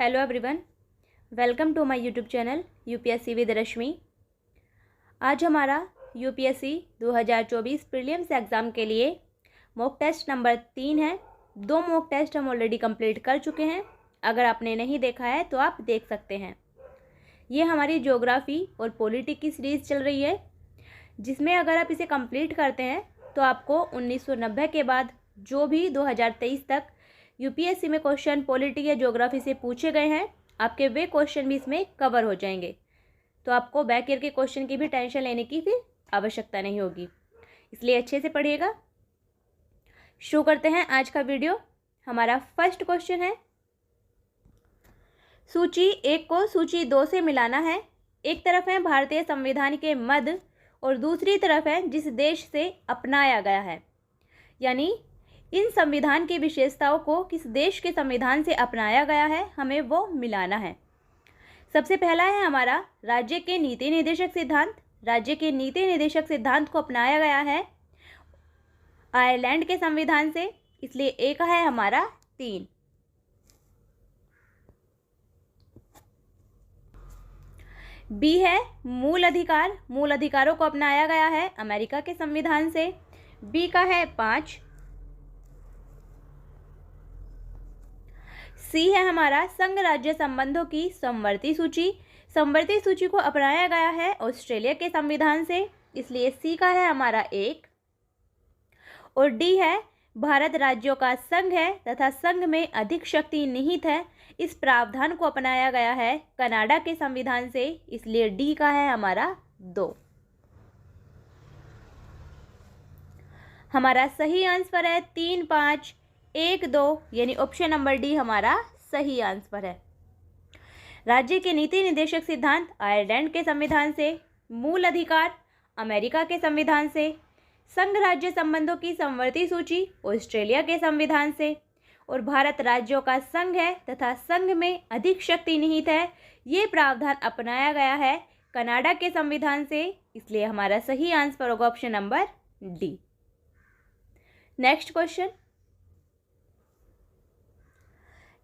Hello everyone, welcome to my YouTube channel UPSC with Rashmi. आज हमारा UPSC 2024 prelims exam के लिए मॉक टेस्ट नंबर 3 है। 2 मॉक टेस्ट हम ऑलरेडी कंप्लीट कर चुके हैं। अगर आपने नहीं देखा है तो आप देख सकते हैं। ये हमारी ज्योग्राफी और पॉलिटी की सीरीज़ चल रही है, जिसमें अगर आप इसे कंप्लीट करते हैं तो आपको 1990 के बाद जो भी 2023 तक यूपीएससी में क्वेश्चन पॉलिटी या ज्योग्राफी से पूछे गए हैं, आपके वे क्वेश्चन भी इसमें कवर हो जाएंगे। तो आपको बैक ईयर के क्वेश्चन की भी टेंशन लेने की फिर आवश्यकता नहीं होगी, इसलिए अच्छे से पढ़िएगा। शुरू करते हैं आज का वीडियो। हमारा फर्स्ट क्वेश्चन है, सूची 1 को सूची 2 से मिलाना है। एक तरफ है भारतीय संविधान के मद और दूसरी तरफ है जिस देश से अपनाया गया है, यानी इन संविधान की विशेषताओं को किस देश के संविधान से अपनाया गया है, हमें वो मिलाना है। सबसे पहला है हमारा राज्य के नीति निर्देशक सिद्धांत। राज्य के नीति निर्देशक सिद्धांत को अपनाया गया है आयरलैंड के संविधान से, इसलिए ए का है हमारा 3। बी है मूल अधिकार। मूल अधिकारों को अपनाया गया है अमेरिका के संविधान से, बी का है 5। सी है हमारा संघ राज्य संबंधों की समवर्ती सूची। समवर्ती सूची को अपनाया गया है ऑस्ट्रेलिया के संविधान से, इसलिए सी का है हमारा 1। और डी है भारत राज्यों का संघ है तथा संघ में अधिक शक्ति निहित है। इस प्रावधान को अपनाया गया है कनाडा के संविधान से, इसलिए डी का है हमारा 2। हमारा सही आंसर है 3, 5, 1, 2, यानी ऑप्शन नंबर डी हमारा सही आंसर है। राज्य के नीति निर्देशक सिद्धांत आयरलैंड के संविधान से, मूल अधिकार अमेरिका के संविधान से, संघ राज्य संबंधों की समवर्ती सूची ऑस्ट्रेलिया के संविधान से, और भारत राज्यों का संघ है तथा संघ में अधिक शक्ति निहित है, ये प्रावधान अपनाया गया है कनाडा के संविधान से, इसलिए हमारा सही आंसर होगा option number D.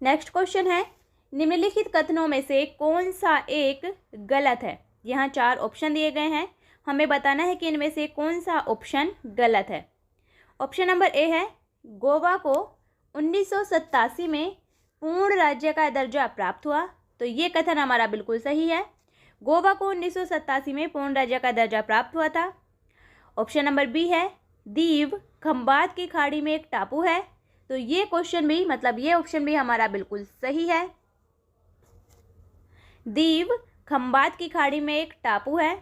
Next question है, निम्नलिखित कथनों में से कौन सा एक गलत है। यहाँ 4 ऑप्शन दिए गए हैं, हमें बताना है कि इनमें से कौन सा ऑप्शन गलत है। ऑप्शन नंबर ए है, गोवा को 1987 में पूर्ण राज्य का दर्जा प्राप्त हुआ। तो ये कथन हमारा बिल्कुल सही है, गोवा को 1987 में पूर्ण राज्य का दर्जा प्राप्त हुआ था। ऑप्शन नंबर बी है, दीव खंबात की खाड़ी में एक टापू है। तो ये क्वेश्चन भी ये ऑप्शन भी हमारा बिल्कुल सही है, दीव खंबात की खाड़ी में एक टापू है।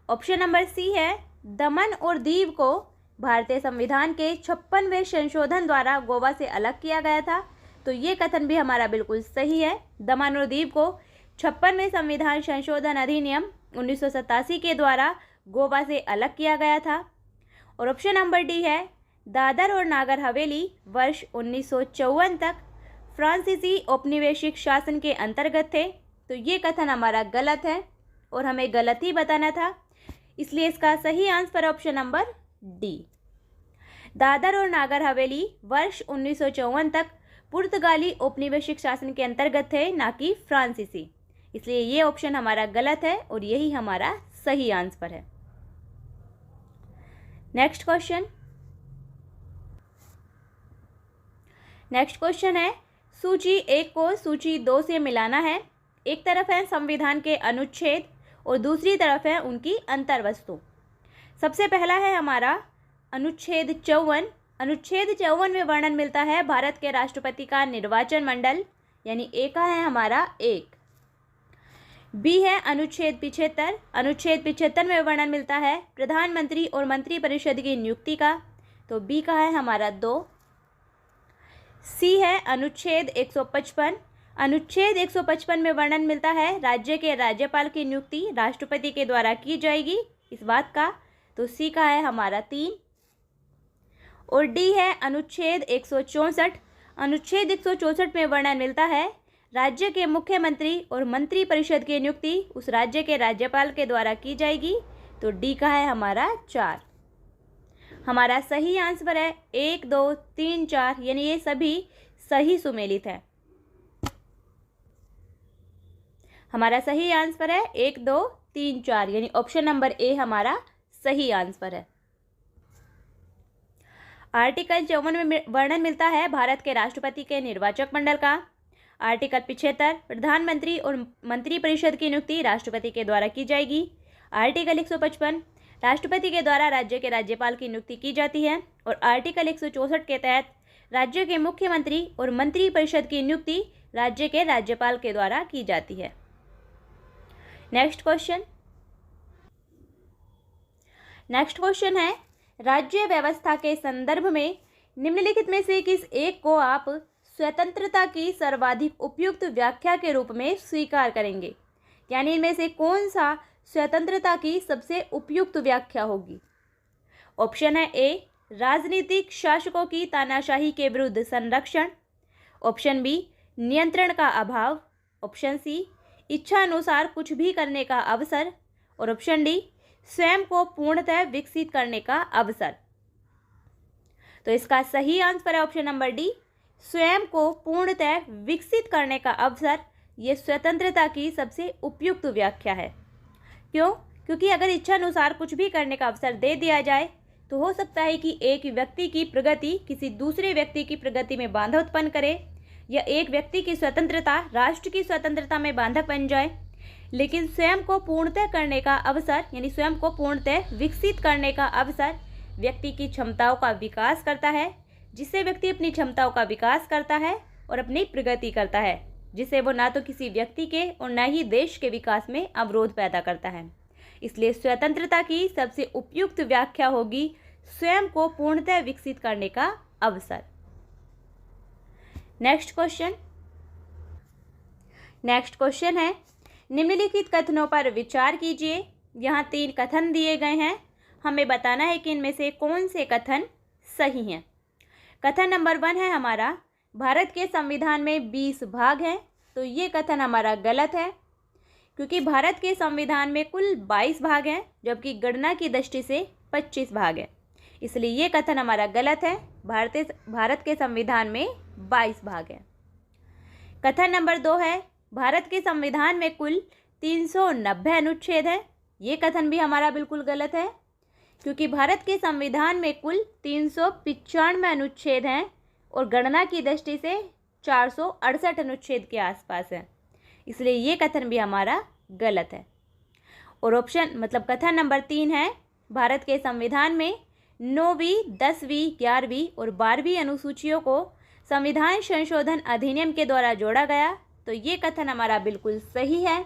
ऑप्शन नंबर सी है, दमन और दीव को भारतीय संविधान के 56वें संशोधन द्वारा गोवा से अलग किया गया था। तो ये कथन भी हमारा बिल्कुल सही है, दमन और दीव को 56वें संविधान संशोधन अधिनियम 1987 के द्वारा गोवा से अलग किया गया था। और ऑप्शन नंबर डी है, दादर और नागर हवेली वर्ष 1954 तक फ्रांसीसी औपनिवेशिक शासन के अंतर्गत थे। तो ये कथन हमारा गलत है और हमें गलत ही बताना था, इसलिए इसका सही answer option number D. Dadar और नागर हवेली वर्ष 1954 तक पुर्तगाली औपनिवेशिक शासन के अंतर्गत थे, ना कि फ्रांसीसी, इसलिए ये ऑप्शन हमारा गलत है और यही हमारा सही आंसर है। नेक्स्ट क्वेश्चन है, सूची 1 को सूची 2 से मिलाना है। एक तरफ है संविधान के अनुच्छेद और दूसरी तरफ है उनकी अंतर्वस्तु। सबसे पहला है हमारा अनुच्छेद 54। अनुच्छेद 54 में वर्णन मिलता है भारत के राष्ट्रपति का निर्वाचन मंडल, यानी ए का है हमारा 1। बी है अनुच्छेद 75। अनुच्छेद 75 में वर्णन मिलता है प्रधानमंत्री और मंत्रिपरिषद की नियुक्ति का। तो बी का है हमारा 2। सी है अनुच्छेद 155। अनुच्छेद 155 में वर्णन मिलता है राज्य के राज्यपाल की नियुक्ति राष्ट्रपति के द्वारा की जाएगी, इस बात का। तो सी का है हमारा 3। और डी है अनुच्छेद 164। अनुच्छेद 164 में वर्णन मिलता है राज्य के मुख्यमंत्री और मंत्रिपरिषद की नियुक्ति उस राज्य के राज्यपाल के द्वारा की जाएगी। तो डी का है हमारा 4। हमारा सही आंसर है 1, 2, 3, 4, यानी ये सभी सही सुमेलित है। हमारा सही आंसर है 1, 2, 3, 4, यानी ऑप्शन नंबर ए हमारा सही आंसर है। आर्टिकल 54 में वर्णन मिलता है भारत के राष्ट्रपति के निर्वाचक मंडल का। आर्टिकल 75 प्रधानमंत्री और मंत्रिपरिषद की नियुक्ति राष्ट्रपति के द्वारा की जाएगी। आर्टिकल 155 राष्ट्रपति के द्वारा राज्य के राज्यपाल की नियुक्ति की जाती है। और आर्टिकल 164 के तहत राज्य के मुख्यमंत्री और मंत्रिपरिषद की नियुक्ति राज्य के राज्यपाल के द्वारा की जाती है। नेक्स्ट क्वेश्चन है, राज्य व्यवस्था के संदर्भ में निम्नलिखित में से किस एक को आप स्वतंत्रता की सर्वाधिक उपयुक्त व्याख्या के रूप में स्वीकार करेंगे? यानी इनमें से कौन सा स्वतंत्रता की सबसे उपयुक्त व्याख्या होगी? ऑप्शन है ए, राजनीतिक शासकों की तानाशाही के विरुद्ध संरक्षण। ऑप्शन बी, नियंत्रण का अभाव। ऑप्शन सी, इच्छा अनुसार कुछ भी करने का अवसर। और ऑप्शन डी, स्वयं को पूर्णतः विकसित करने का अवसर। तो इसका सही आंसर है ऑप्शन नंबर डी, स्वयं को पूर्णतः विकसित करने का अवसर। ये स्वतंत्रता की सबसे उपयुक्त व्याख्या है। क्यों? क्योंकि अगर इच्छा अनुसार कुछ भी करने का अवसर दे दिया जाए तो हो सकता है कि एक व्यक्ति की प्रगति किसी दूसरे व्यक्ति की प्रगति में बाधा उत्पन्न करे, या एक व्यक्ति की स्वतंत्रता राष्ट्र की स्वतंत्रता में बाधक बन जाए। लेकिन स्वयं को पूर्णतः करने का अवसर, यानी स्वयं को पूर्णतः विकसित करने का अवसर व्यक्ति की क्षमताओं का विकास करता है, जिससे व्यक्ति अपनी क्षमताओं का विकास करता है और अपनी प्रगति करता है, जिससे वो ना तो किसी व्यक्ति के और न ही देश के विकास में अवरोध पैदा करता है। इसलिए स्वतंत्रता की सबसे उपयुक्त व्याख्या होगी स्वयं को पूर्णतः विकसित करने का अवसर। नेक्स्ट क्वेश्चन है, निम्नलिखित कथनों पर विचार कीजिए। यहाँ 3 कथन दिए गए हैं, हमें बताना है कि इनमें से कौन से कथन सही हैं। कथन नंबर 1 है हमारा, भारत के संविधान में 20 भाग हैं। तो ये कथन हमारा गलत है, क्योंकि भारत के संविधान में कुल 22 भाग हैं, जबकि गणना की दृष्टि से 25 भाग हैं। इसलिए ये कथन हमारा गलत है। भारत के संविधान में 22 भाग हैं। कथन नंबर 2 है, भारत के संविधान में कुल 390 अनुच्छेद हैं। ये कथन भी हमारा बिल्कुल गलत है, क्योंकि भारत के संविधान में कुल 395 अनुच्छेद हैं और गणना की दृष्टि से 468 अनुच्छेद के आसपास हैं। इसलिए ये कथन भी हमारा गलत है। और कथन नंबर 3 है, भारत के संविधान में 9वीं, 10वीं, 11वीं और 12वीं अनुसूचियों को संविधान संशोधन अधिनियम के द्वारा जोड़ा गया। तो ये कथन हमारा बिल्कुल सही है।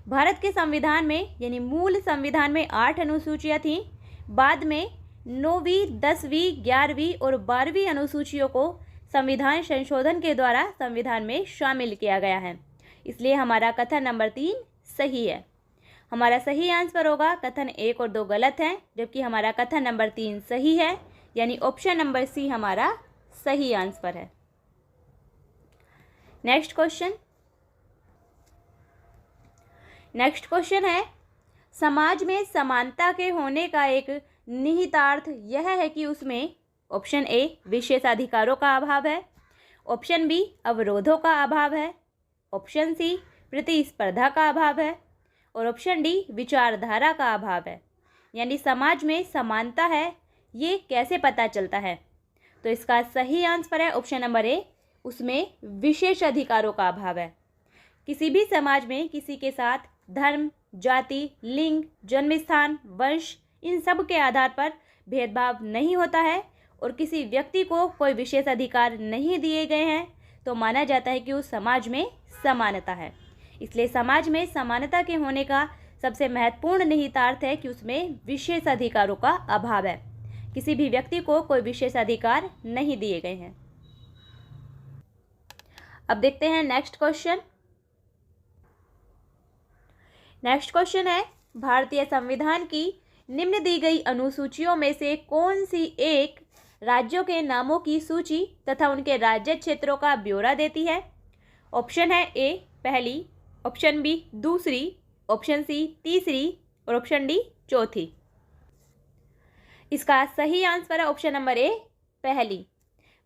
भारत के संविधान में, यानी मूल संविधान में 8 अनुसूचियाँ थीं। बाद में 9वीं, 10वीं, 11वीं और 12वीं अनुसूचियों को संविधान संशोधन के द्वारा संविधान में शामिल किया गया है। इसलिए हमारा कथन नंबर 3 सही है। हमारा सही आंसर होगा कथन 1 और 2 गलत हैं, जबकि हमारा कथन नंबर 3 सही है, यानी ऑप्शन नंबर सी हमारा सही आंसर है। नेक्स्ट क्वेश्चन है, समाज में समानता के होने का एक निहितार्थ यह है कि उसमें ऑप्शन ए विशेषाधिकारों का अभाव है, ऑप्शन बी अवरोधों का अभाव है, ऑप्शन सी प्रतिस्पर्धा का अभाव है और ऑप्शन डी विचारधारा का अभाव है। यानी समाज में समानता है, ये कैसे पता चलता है? तो इसका सही आंसर है ऑप्शन नंबर ए, उसमें विशेष अधिकारों का अभाव है। किसी भी समाज में किसी के साथ धर्म, जाति, लिंग, जन्मस्थान, वंश, इन सब के आधार पर भेदभाव नहीं होता है और किसी व्यक्ति को कोई विशेष अधिकार नहीं दिए गए हैं, तो माना जाता है कि उस समाज में समानता है। इसलिए समाज में समानता के होने का सबसे महत्वपूर्ण निहितार्थ है कि उसमें विशेष अधिकारों का अभाव है। किसी भी व्यक्ति को कोई विशेष अधिकार नहीं दिए गए हैं। अब देखते हैं नेक्स्ट क्वेश्चन है, भारतीय संविधान की निम्न दी गई अनुसूचियों में से कौन सी एक राज्यों के नामों की सूची तथा उनके राज्य क्षेत्रों का ब्यौरा देती है? ऑप्शन है ए पहली, ऑप्शन बी दूसरी, ऑप्शन सी तीसरी और ऑप्शन डी चौथी। इसका सही आंसर है ऑप्शन नंबर ए पहली।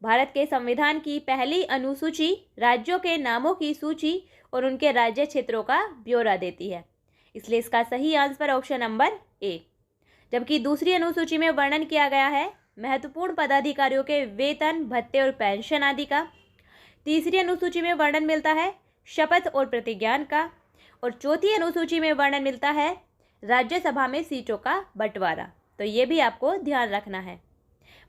भारत के संविधान की पहली अनुसूची राज्यों के नामों की सूची और उनके राज्य क्षेत्रों का ब्यौरा देती है, इसलिए इसका सही आंसर ऑप्शन नंबर ए। जबकि दूसरी अनुसूची में वर्णन किया गया है महत्वपूर्ण पदाधिकारियों के वेतन, भत्ते और पेंशन आदि का। तीसरी अनुसूची में वर्णन मिलता है शपथ और प्रतिज्ञान का, और चौथी अनुसूची में वर्णन मिलता है राज्यसभा में सीटों का बंटवारा। तो ये भी आपको ध्यान रखना है।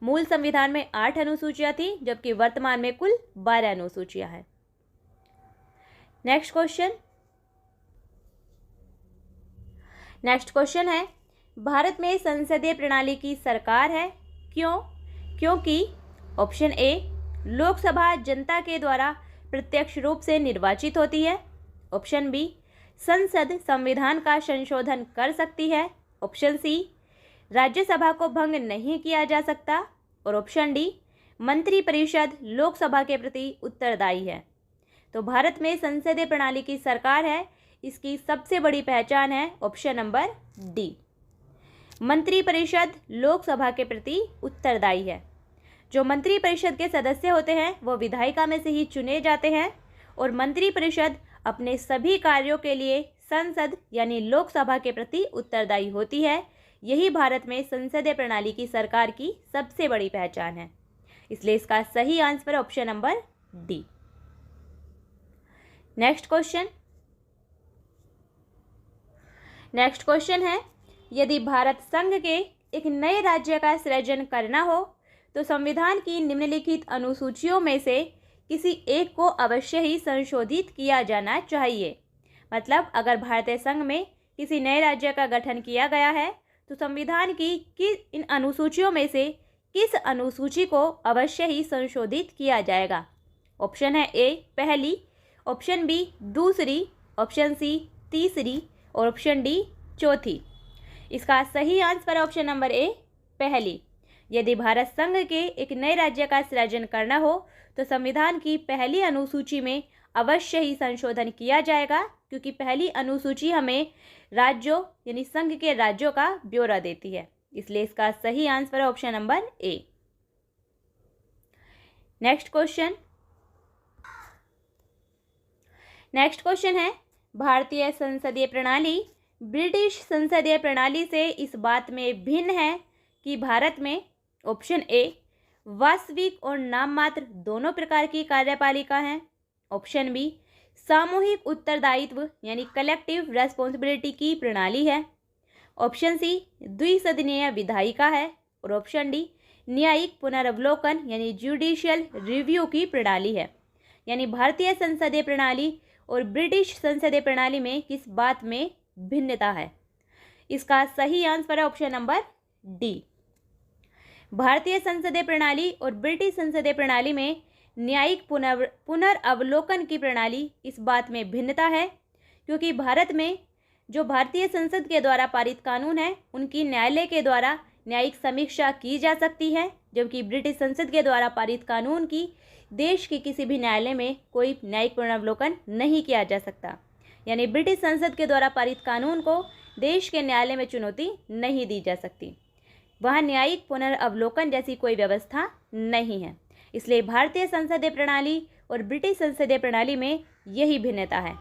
मूल संविधान में 8 अनुसूचियां थी, जबकि वर्तमान में कुल 12 अनुसूचियां हैं। नेक्स्ट क्वेश्चन है, भारत में संसदीय प्रणाली की सरकार है, क्यों? क्योंकि ऑप्शन ए, लोकसभा जनता के द्वारा प्रत्यक्ष रूप से निर्वाचित होती है। ऑप्शन बी, संसद संविधान का संशोधन कर सकती है। ऑप्शन सी, राज्यसभा को भंग नहीं किया जा सकता। और ऑप्शन डी, मंत्रिपरिषद लोकसभा के प्रति उत्तरदायी है। तो भारत में संसदीय प्रणाली की सरकार है, इसकी सबसे बड़ी पहचान है ऑप्शन नंबर डी, मंत्रिपरिषद लोकसभा के प्रति उत्तरदायी है। जो मंत्रिपरिषद के सदस्य होते हैं वो विधायिका में से ही चुने जाते हैं, और मंत्रिपरिषद अपने सभी कार्यों के लिए संसद यानी लोकसभा के प्रति उत्तरदायी होती है। यही भारत में संसदीय प्रणाली की सरकार की सबसे बड़ी पहचान है, इसलिए इसका सही answer option number D. Next question है, यदि भारत संघ के एक नए राज्य का सृजन करना हो तो संविधान की निम्नलिखित अनुसूचियों में से किसी एक को अवश्य ही संशोधित किया जाना चाहिए। मतलब अगर भारतीय संघ में किसी नए राज्य का गठन किया गया है तो संविधान की इन अनुसूचियों में से किस अनुसूची को अवश्य ही संशोधित किया जाएगा? ऑप्शन है ए पहली, ऑप्शन बी दूसरी, ऑप्शन सी तीसरी और ऑप्शन डी चौथी। इसका सही आंसर ऑप्शन नंबर ए पहली। यदि भारत संघ के एक नए राज्य का सृजन करना हो तो संविधान की पहली अनुसूची में अवश्य ही संशोधन किया जाएगा, क्योंकि पहली अनुसूची हमें राज्यों यानी संघ के राज्यों का ब्यौरा देती है, इसलिए इसका सही आंसर है option number A. Next question है, भारतीय संसदीय प्रणाली ब्रिटिश संसदीय प्रणाली से इस बात में भिन्न है कि भारत में ऑप्शन ए वास्तविक और नाममात्र दोनों प्रकार की कार्यपालिका है। ऑप्शन बी सामूहिक उत्तरदायित्व यानी कलेक्टिव रेस्पॉन्सिबिलिटी की प्रणाली है। ऑप्शन सी द्विसदनीय विधायिका है। और ऑप्शन डी न्यायिक पुनर्वलोकन यानी जुडिशियल रिव्यू की प्रणाली है। यानी भारतीय संसदीय प्रणाली और ब्रिटिश संसदीय प्रणाली में किस बात में भिन्नता है? इसका सही आंसर है ऑप्शन नंबर डी। भारतीय संसदीय प्रणाली और ब्रिटिश संसदीय प्रणाली में न्यायिक पुनर्वलोकन की प्रणाली इस बात में भिन्नता है क्योंकि भारत में जो भारतीय संसद के द्वारा पारित कानून है उनकी न्यायालय के द्वारा न्यायिक समीक्षा की जा सकती है, जबकि ब्रिटिश संसद के द्वारा पारित कानून की देश के किसी भी न्यायालय में कोई न्यायिक पुनर्वलोकन नहीं किया जा सकता। यानी ब्रिटिश संसद के द्वारा पारित कानून को देश के न्यायालय में चुनौती नहीं दी जा सकती, वहाँ न्यायिक पुनर्वलोकन जैसी कोई व्यवस्था नहीं है। इसलिए भारतीय संसदीय प्रणाली और ब्रिटिश संसदीय प्रणाली में यही भिन्नता है,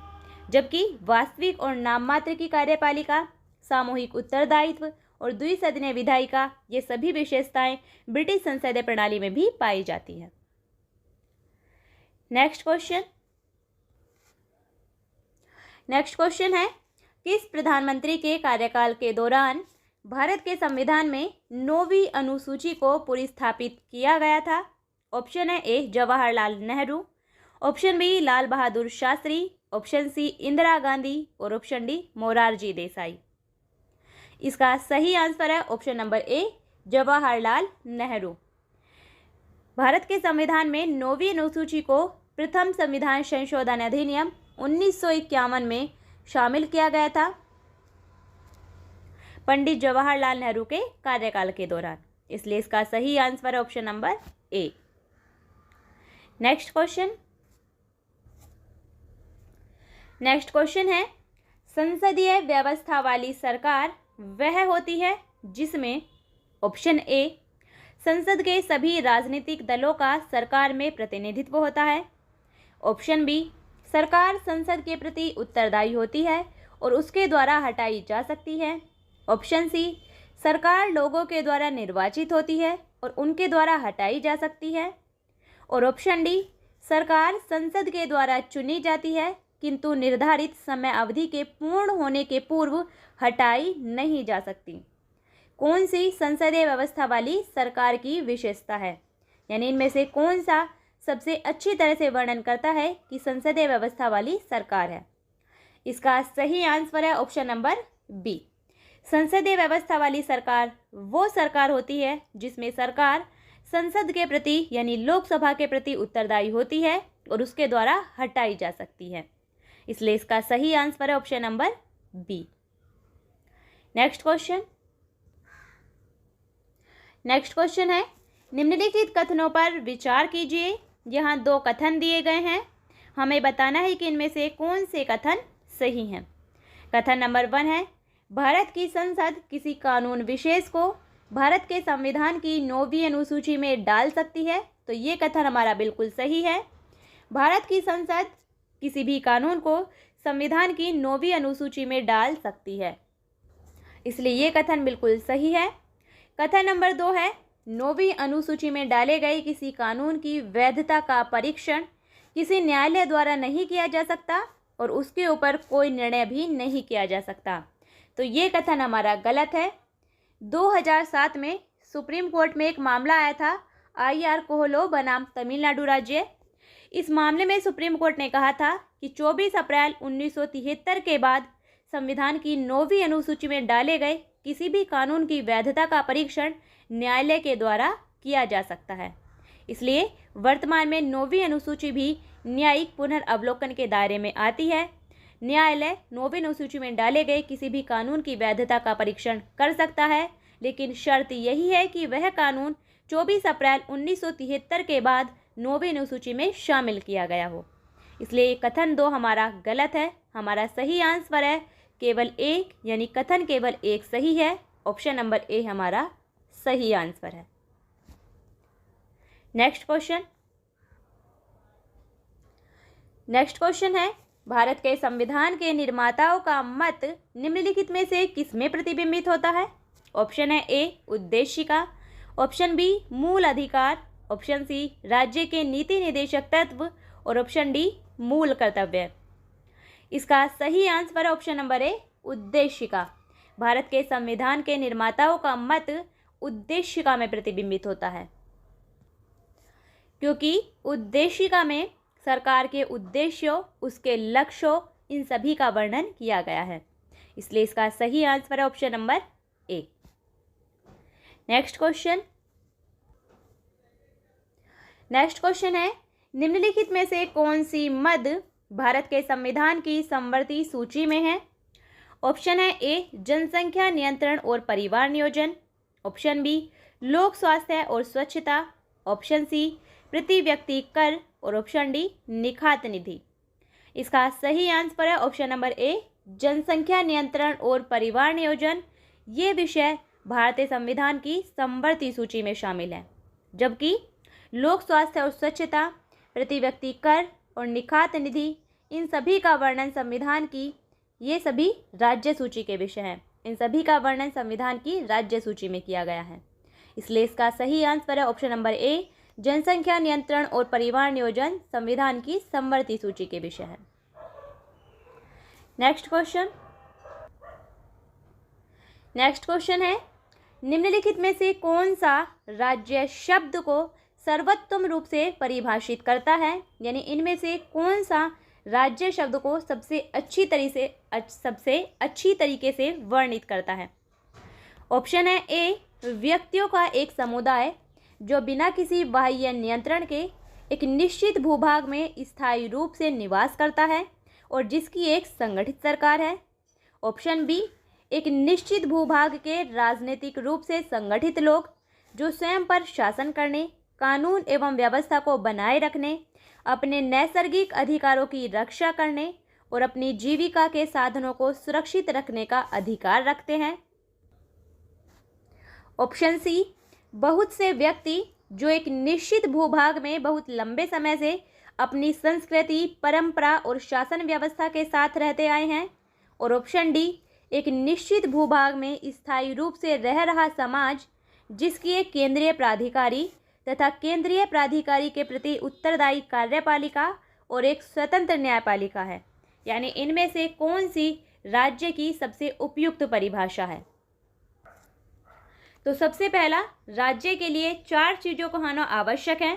जबकि वास्तविक और नाममात्र की कार्यपालिका, सामूहिक उत्तरदायित्व और द्विसदनीय विधायिका ये सभी विशेषताएं ब्रिटिश संसदीय प्रणाली में भी पाई जाती है। नेक्स्ट क्वेश्चन है, किस प्रधानमंत्री के कार्यकाल के दौरान भारत के संविधान में 9वीं अनुसूची को पुनर्स्थापित किया गया था? ऑप्शन है ए Jawaharlal Nehru, option B Lal Bahadur Shastri, option C Indira Gandhi और ऑप्शन डी मोरारजी देसाई। इसका सही आंसर है option number A Jawaharlal Nehru. Bharat के संविधान में 9वीं अनुसूची को प्रथम संविधान संशोधन अधिनियम 1951 में शामिल किया गया था पंडित जवाहरलाल नेहरू के कार्यकाल के दौरान, इसलिए इसका सही आंसर है option number A. Next question है, संसदीय व्यवस्था वाली सरकार वह होती है जिसमें ऑप्शन ए संसद के सभी राजनीतिक दलों का सरकार में प्रतिनिधित्व होता है। ऑप्शन बी, सरकार संसद के प्रति उत्तरदायी होती है और उसके द्वारा हटाई जा सकती है। ऑप्शन सी, सरकार लोगों के द्वारा निर्वाचित होती है और उनके द्वारा हटाई जा सकती है। और ऑप्शन डी, सरकार संसद के द्वारा चुनी जाती है किंतु निर्धारित समय अवधि के पूर्ण होने के पूर्व हटाई नहीं जा सकती। कौन सी संसदीय व्यवस्था वाली सरकार की विशेषता है, यानी इनमें से कौन सा सबसे अच्छी तरह से वर्णन करता है कि संसदीय व्यवस्था वाली सरकार है? इसका सही आंसर है ऑप्शन नंबर बी। संसदीय व्यवस्था वाली सरकार वो सरकार होती है जिसमें सरकार संसद के प्रति यानी लोकसभा के प्रति उत्तरदायी होती है और उसके द्वारा हटाई जा सकती है। इसलिए इसका सही आंसर है option number B. Next question है, निम्नलिखित कथनों पर विचार कीजिए। यहाँ 2 कथन दिए गए हैं, हमें बताना है कि इनमें से कौन से कथन सही हैं। कथन नंबर 1 है, भारत की संसद किसी कानून विशेष को भारत के संविधान की 9वीं अनुसूची में डाल सकती है। तो ये कथन हमारा बिल्कुल सही है। भारत की संसद किसी भी कानून को संविधान की 9वीं अनुसूची में डाल सकती है, इसलिए ये कथन बिल्कुल सही है। कथन नंबर 2 है, 9वीं अनुसूची में डाले गए किसी कानून की वैधता का परीक्षण किसी न्यायालय द्वारा नहीं किया जा सकता और उसके ऊपर कोई निर्णय भी नहीं किया जा सकता। तो ये कथन हमारा गलत है। 2007 में सुप्रीम कोर्ट में एक मामला आया था IR कोहलो बनाम तमिलनाडु राज्य। इस मामले में सुप्रीम कोर्ट ने कहा था कि 24 अप्रैल 1973 के बाद संविधान की 9वीं अनुसूची में डाले गए किसी भी कानून की वैधता का परीक्षण न्यायालय के द्वारा किया जा सकता है। इसलिए वर्तमान में 9वीं अनुसूची भी न्यायिक पुनर्अवलोकन के दायरे में आती है। न्यायालय 9वीं अनुसूची में डाले गए किसी भी कानून की वैधता का परीक्षण कर सकता है, लेकिन शर्त यही है कि वह कानून 24 अप्रैल 1973 के बाद 9वीं अनुसूची में शामिल किया गया हो। इसलिए कथन 2 हमारा गलत है। हमारा सही आंसर है केवल 1, यानी कथन केवल 1 सही है। ऑप्शन नंबर ए हमारा सही आंसर है। नेक्स्ट क्वेश्चन है, भारत के संविधान के निर्माताओं का मत निम्नलिखित में से किसमें प्रतिबिंबित होता है? ऑप्शन है ए, उद्देशिका। ऑप्शन बी, मूल अधिकार। ऑप्शन सी, राज्य के नीति निर्देशक तत्व। और ऑप्शन डी, मूल कर्तव्य। इसका सही आंसर है ऑप्शन नंबर ए, उद्देशिका। भारत के संविधान के निर्माताओं का मत उद्देशिका में प्रतिबिंबित होता है, क्योंकि उद्देशिका में सरकार के उद्देश्यों, उसके लक्ष्यों, इन सभी का वर्णन किया गया है। इसलिए इसका सही आंसर है option number A. Next question है, निम्नलिखित में से कौन सी मद भारत के संविधान की समवर्ती सूची में है? ऑप्शन है ए, जनसंख्या नियंत्रण और परिवार नियोजन। ऑप्शन बी, लोक स्वास्थ्य और स्वच्छता। ऑप्शन सी, प्रति व्यक्ति कर। और ऑप्शन डी, निखात निधि। इसका सही आंसर है ऑप्शन नंबर ए, जनसंख्या नियंत्रण और परिवार नियोजन। ये विषय भारतीय संविधान की समवर्ती सूची में शामिल है, जबकि लोक स्वास्थ्य और स्वच्छता, प्रति व्यक्ति कर और निखात निधि, इन सभी का वर्णन संविधान की, ये सभी राज्य सूची के विषय हैं। इन सभी का वर्णन संविधान की राज्य सूची में किया गया है। इसलिए इसका सही आंसर है ऑप्शन नंबर ए, जनसंख्या नियंत्रण और परिवार नियोजन संविधान की समवर्ती सूची के विषय है। नेक्स्ट क्वेश्चन है, निम्नलिखित में से कौन सा राज्य शब्द को सर्वोत्तम रूप से परिभाषित करता है? यानी इनमें से कौन सा राज्य शब्द को सबसे अच्छी तरीके से वर्णित करता है? ऑप्शन है ए, व्यक्तियों का एक समुदाय जो बिना किसी बाह्य नियंत्रण के एक निश्चित भूभाग में स्थायी रूप से निवास करता है और जिसकी एक संगठित सरकार है। ऑप्शन बी, एक निश्चित भूभाग के राजनीतिक रूप से संगठित लोग जो स्वयं पर शासन करने, कानून एवं व्यवस्था को बनाए रखने, अपने नैसर्गिक अधिकारों की रक्षा करने और अपनी जीविका के साधनों को सुरक्षित रखने का अधिकार रखते हैं। ऑप्शन सी, बहुत से व्यक्ति जो एक निश्चित भूभाग में बहुत लंबे समय से अपनी संस्कृति, परंपरा और शासन व्यवस्था के साथ रहते आए हैं। और ऑप्शन डी, एक निश्चित भूभाग में स्थायी रूप से रह रहा समाज जिसकी एक केंद्रीय प्राधिकारी तथा केंद्रीय प्राधिकारी के प्रति उत्तरदायी कार्यपालिका और एक स्वतंत्र न्यायपालिका है। यानी इनमें से कौन सी राज्य की सबसे उपयुक्त परिभाषा है? तो सबसे पहला, राज्य के लिए 4 चीज़ों को होना आवश्यक है।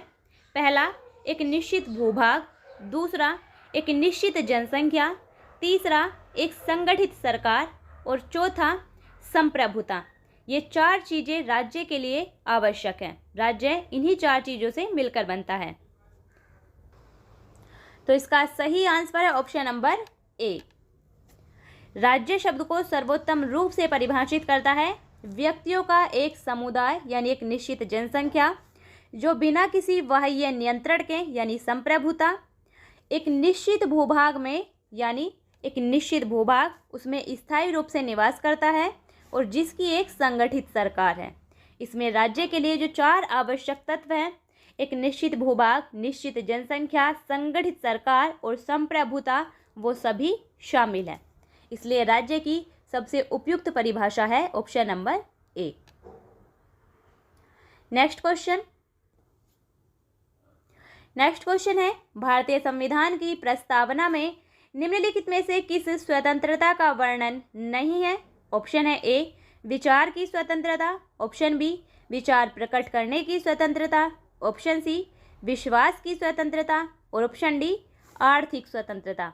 पहला, एक निश्चित भूभाग। दूसरा, एक निश्चित जनसंख्या। तीसरा, एक संगठित सरकार। और चौथा, संप्रभुता। ये 4 चीज़ें राज्य के लिए आवश्यक हैं। राज्य इन्हीं 4 चीज़ों से मिलकर बनता है। तो इसका सही आंसर है ऑप्शन नंबर ए। राज्य शब्द को सर्वोत्तम रूप से परिभाषित करता है व्यक्तियों का एक समुदाय यानी एक निश्चित जनसंख्या जो बिना किसी बाह्य नियंत्रण के यानी संप्रभुता, एक निश्चित भूभाग में यानी एक निश्चित भूभाग उसमें स्थायी रूप से निवास करता है और जिसकी एक संगठित सरकार है। इसमें राज्य के लिए जो 4 आवश्यक तत्व हैं, एक निश्चित भूभाग, निश्चित जनसंख्या, संगठित सरकार और संप्रभुता, वो सभी शामिल हैं। इसलिए राज्य की सबसे उपयुक्त परिभाषा है option number A. Next question है, भारतीय संविधान की प्रस्तावना में निम्नलिखित में से किस स्वतंत्रता का वर्णन नहीं है? ऑप्शन है ए, विचार की स्वतंत्रता। ऑप्शन बी, विचार प्रकट करने की स्वतंत्रता। ऑप्शन सी, विश्वास की स्वतंत्रता। और ऑप्शन डी, आर्थिक स्वतंत्रता।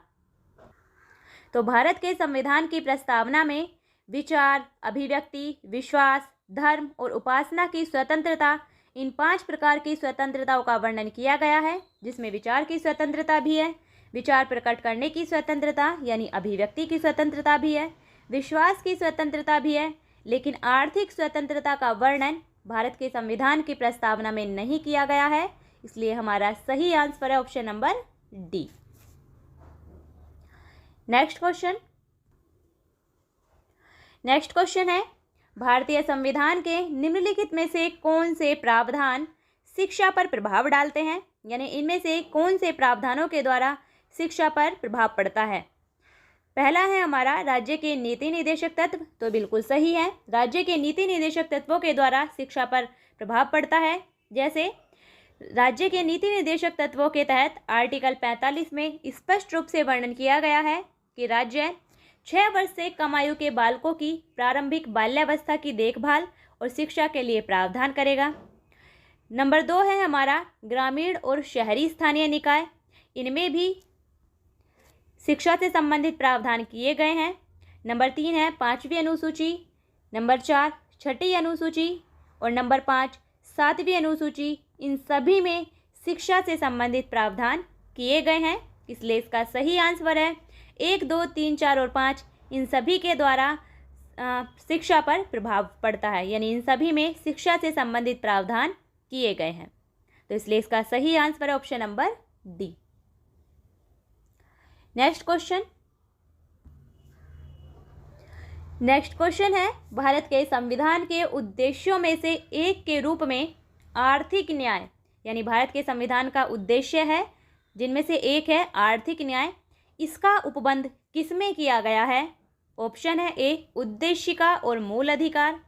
तो भारत के संविधान की प्रस्तावना में विचार, अभिव्यक्ति, विश्वास, धर्म और उपासना की स्वतंत्रता, इन 5 प्रकार की स्वतंत्रताओं का वर्णन किया गया है, जिसमें विचार की स्वतंत्रता भी है, विचार प्रकट करने की स्वतंत्रता यानी अभिव्यक्ति की स्वतंत्रता भी है, विश्वास की स्वतंत्रता भी है, लेकिन आर्थिक स्वतंत्रता का वर्णन भारत के संविधान की प्रस्तावना में नहीं किया गया है। इसलिए हमारा सही आंसर है option number D. Next question है, भारतीय संविधान के निम्नलिखित में से कौन से प्रावधान शिक्षा पर प्रभाव डालते हैं? यानी इनमें से कौन से प्रावधानों के द्वारा शिक्षा पर प्रभाव पड़ता है? पहला है हमारा राज्य के नीति निर्देशक तत्व। तो बिल्कुल सही है, राज्य के नीति निर्देशक तत्वों के द्वारा शिक्षा पर प्रभाव पड़ता है। जैसे राज्य के नीति निर्देशक तत्वों के तहत आर्टिकल 45 में स्पष्ट रूप से वर्णन किया गया है कि राज्य 6 वर्ष से कम आयु के बालकों की प्रारंभिक बाल्यावस्था की देखभाल और शिक्षा के लिए प्रावधान करेगा। नंबर 2 है हमारा ग्रामीण और शहरी स्थानीय निकाय, इनमें भी शिक्षा से संबंधित प्रावधान किए गए हैं। नंबर 3 है 5वीं अनुसूची, नंबर 4 छठी अनुसूची और नंबर 5 7वीं अनुसूची। इन सभी में शिक्षा से संबंधित प्रावधान किए गए हैं। इसलिए इसका सही आंसर है 1, 2, 3, 4 और 5, इन सभी के द्वारा शिक्षा पर प्रभाव पड़ता है, यानी इन सभी में शिक्षा से संबंधित प्रावधान किए गए हैं। तो इसलिए इसका सही आंसर है option number D. Next question है, भारत के संविधान के उद्देश्यों में से एक के रूप में आर्थिक न्याय, यानी भारत के संविधान का उद्देश्य है जिनमें से एक है आर्थिक न्याय, इसका उपबंध किसमें किया गया है? ऑप्शन है ए, उद्देशिका और मूल अधिकार।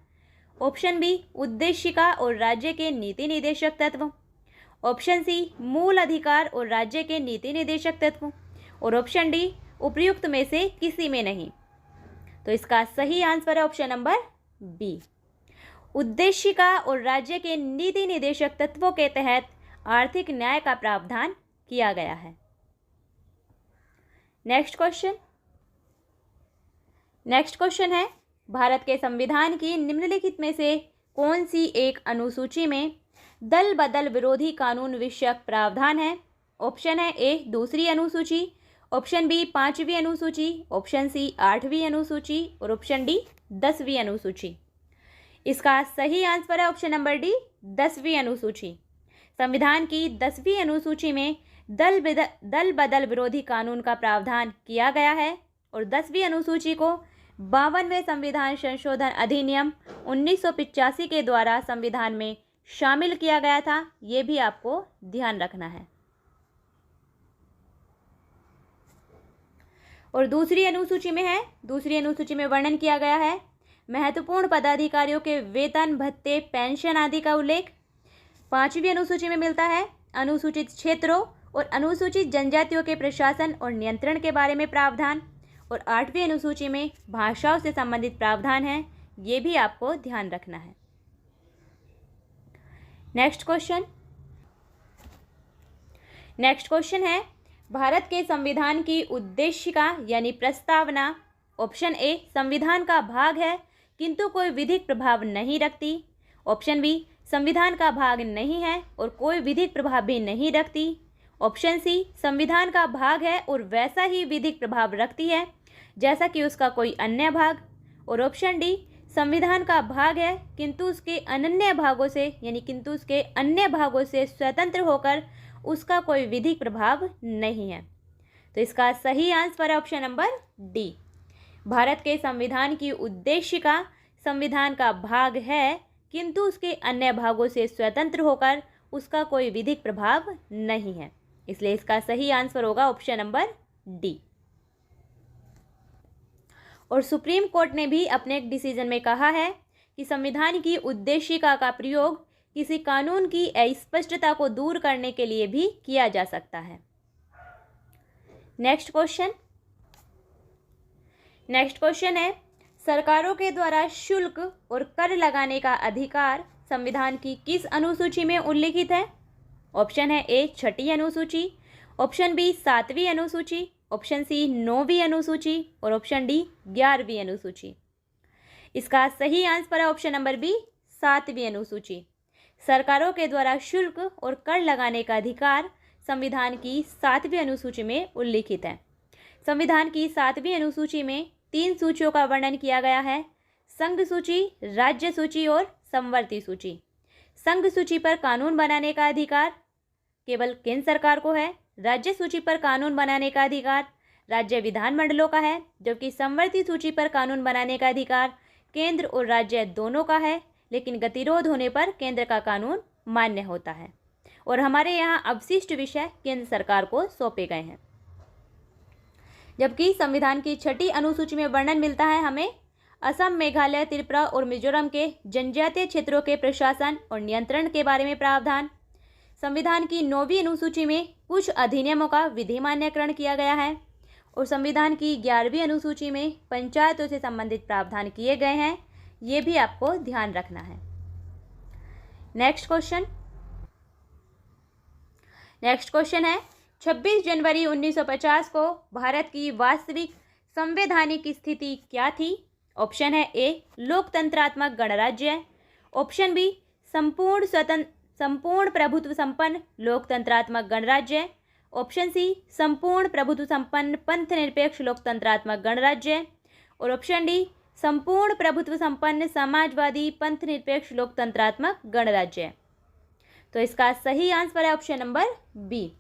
ऑप्शन बी, उद्देशिका और राज्य के नीति निर्देशक तत्व। ऑप्शन सी, मूल अधिकार और राज्य के नीति निर्देशक तत्व। और ऑप्शन डी, उपर्युक्त में से किसी में नहीं। तो इसका सही आंसर है ऑप्शन नंबर बी, उद्देशिका और राज्य के नीति निर्देशक तत्वों के तहत आर्थिक न्याय का प्रावधान किया गया है। नेक्स्ट क्वेश्चन है, भारत के संविधान की निम्नलिखित में से कौन सी एक अनुसूची में दल बदल विरोधी कानून विषयक प्रावधान है? ऑप्शन है ए, 2री अनुसूची। ऑप्शन बी, 5वीं अनुसूची। ऑप्शन सी, 8वीं अनुसूची। और ऑप्शन डी, 10वीं अनुसूची। इसका सही आंसर है ऑप्शन नंबर डी, 10वीं अनुसूची। संविधान की 10वीं अनुसूची में दल बदल विरोधी कानून का प्रावधान किया गया है और 10वीं अनुसूची को 52वें संविधान संशोधन अधिनियम 1985 के द्वारा संविधान में शामिल किया गया था, ये भी आपको ध्यान रखना है। और दूसरी अनुसूची में वर्णन किया गया है महत्वपूर्ण पदाधिकारियों के वेतन, भत्ते, पेंशन आदि का उल्लेख। 5वीं अनुसूची में मिलता है अनुसूचित क्षेत्रों और अनुसूचित जनजातियों के प्रशासन और नियंत्रण के बारे में प्रावधान। और 8वीं अनुसूची में भाषाओं से संबंधित प्रावधान हैं, ये भी आपको ध्यान रखना है। नेक्स्ट क्वेश्चन है भारत के संविधान की उद्देशिका यानी प्रस्तावना। ऑप्शन ए संविधान का भाग है किंतु कोई विधिक प्रभाव नहीं रखती। ऑप्शन बी संविधान का भाग नहीं है और कोई विधिक प्रभाव भी नहीं रखती। ऑप्शन सी संविधान का भाग है और वैसा ही विधिक प्रभाव रखती है जैसा कि उसका कोई अन्य भाग। और ऑप्शन डी संविधान का भाग है किंतु उसके अन्य भागों से स्वतंत्र होकर उसका कोई विधिक प्रभाव नहीं है। तो इसका सही आंसर है ऑप्शन नंबर डी। भारत के संविधान की उद्देशिका संविधान का भाग है किंतु उसके अन्य भागों से स्वतंत्र होकर उसका कोई विधिक प्रभाव नहीं है, इसलिए इसका सही आंसर होगा ऑप्शन नंबर डी। और सुप्रीम कोर्ट ने भी अपने एक डिसीजन में कहा है कि संविधान की उद्देशिका का प्रयोग किसी कानून की अस्पष्टता को दूर करने के लिए भी किया जा सकता है। नेक्स्ट क्वेश्चन है सरकारों के द्वारा शुल्क और कर लगाने का अधिकार संविधान की किस अनुसूची में उल्लिखित है। ऑप्शन है ए 6ठी अनुसूची, ऑप्शन बी 7वीं अनुसूची, ऑप्शन सी 9वीं अनुसूची और ऑप्शन डी 11वीं अनुसूची। इसका सही आंसर है ऑप्शन नंबर बी 7वीं अनुसूची। सरकारों के द्वारा शुल्क और कर लगाने का अधिकार संविधान की 7वीं अनुसूची में उल्लिखित है। संविधान की 7वीं अनुसूची में 3 सूचियों का वर्णन किया गया है, संघ सूची, राज्य सूची और समवर्ती सूची। संघ सूची पर कानून बनाने का अधिकार केवल केंद्र सरकार को है, राज्य सूची पर कानून बनाने का अधिकार राज्य विधानमंडलों का है, जबकि समवर्ती सूची पर कानून बनाने का अधिकार केंद्र और राज्य दोनों का है, लेकिन गतिरोध होने पर केंद्र का कानून मान्य होता है। और हमारे यहाँ अवशिष्ट विषय केंद्र सरकार को सौंपे गए हैं। जबकि संविधान की 6ठी अनुसूची में वर्णन मिलता है हमें असम, मेघालय, त्रिपुरा और मिजोरम के जनजातीय क्षेत्रों के प्रशासन और नियंत्रण के बारे में प्रावधान। संविधान की 9वीं अनुसूची में कुछ अधिनियमों का विधिमान्यकरण किया गया है और संविधान की 11वीं अनुसूची में पंचायतों से संबंधित प्रावधान किए गए हैं, ये भी आपको ध्यान रखना है। नेक्स्ट क्वेश्चन है 26 जनवरी 1950 को भारत की वास्तविक संवैधानिक स्थिति क्या थी। ऑप्शन है ए लोकतंत्रात्मक गणराज्य, ऑप्शन बी संपूर्ण प्रभुत्व संपन्न लोकतंत्रात्मक गणराज्य, ऑप्शन सी संपूर्ण प्रभुत्व संपन्न पंथ निरपेक्ष लोकतंत्रात्मक गणराज्य और ऑप्शन डी संपूर्ण प्रभुत्व संपन्न समाजवादी पंथ निरपेक्ष लोकतंत्रात्मक गणराज्य। तो इसका सही आंसर है ऑप्शन नंबर बी।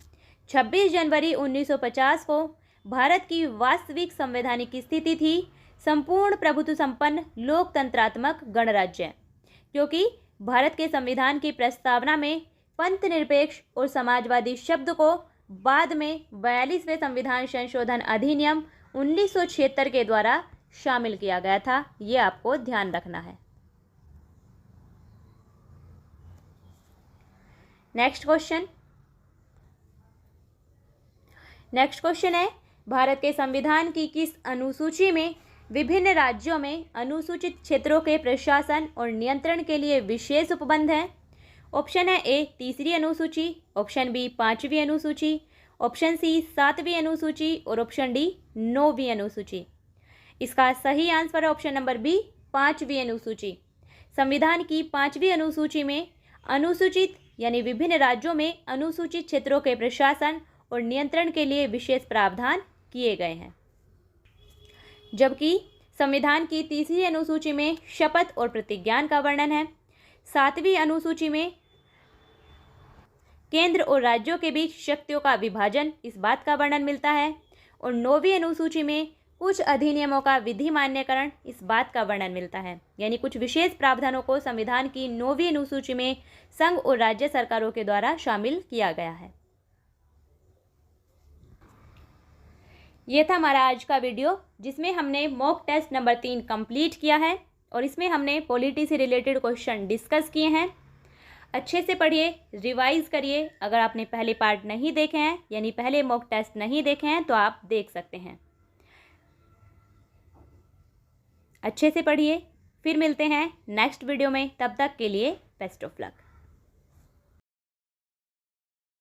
26 जनवरी 1950 को भारत की वास्तविक संवैधानिक स्थिति थी संपूर्ण प्रभुत्व संपन्न लोकतंत्रात्मक गणराज्य, क्योंकि भारत के संविधान की प्रस्तावना में पंथ निरपेक्ष और समाजवादी शब्द को बाद में 42वें संविधान संशोधन अधिनियम 1976 के द्वारा शामिल किया गया था, ये आपको ध्यान रखना है। नेक्स्ट क्वेश्चन है भारत के संविधान की किस अनुसूची में विभिन्न राज्यों में अनुसूचित क्षेत्रों के प्रशासन और नियंत्रण के लिए विशेष उपबंध हैं। ऑप्शन है ए 3री अनुसूची, ऑप्शन बी 5वीं अनुसूची, ऑप्शन सी 7वीं अनुसूची और ऑप्शन डी 9वीं अनुसूची। इसका सही आंसर है ऑप्शन नंबर बी 5वीं अनुसूची। संविधान की 5वीं अनुसूची में अनुसूचित यानी विभिन्न राज्यों में अनुसूचित क्षेत्रों के प्रशासन और नियंत्रण के लिए विशेष प्रावधान किए गए हैं, जबकि संविधान की 3री अनुसूची में शपथ और प्रतिज्ञान का वर्णन है। 7वीं अनुसूची में केंद्र और राज्यों के बीच शक्तियों का विभाजन, इस बात का वर्णन मिलता है और 9वीं अनुसूची में कुछ अधिनियमों का विधि मान्यकरण इस बात का वर्णन मिलता है, यानी कुछ विशेष प्रावधानों को संविधान की 9वीं अनुसूची में संघ और राज्य सरकारों के द्वारा शामिल किया गया है। यह था हमारा आज का वीडियो, जिसमें हमने मॉक टेस्ट नंबर 3 कंप्लीट किया है और इसमें हमने पॉलिटी से रिलेटेड क्वेश्चन डिस्कस किए हैं। अच्छे से पढ़िए, रिवाइज करिए। अगर आपने पहले पार्ट नहीं देखे हैं, यानी पहले मॉक टेस्ट नहीं देखे हैं, तो आप देख सकते हैं। अच्छे से पढ़िए। फिर मिलते हैं नेक्स्ट वीडियो में, तब तक के लिए बेस्ट ऑफ लक।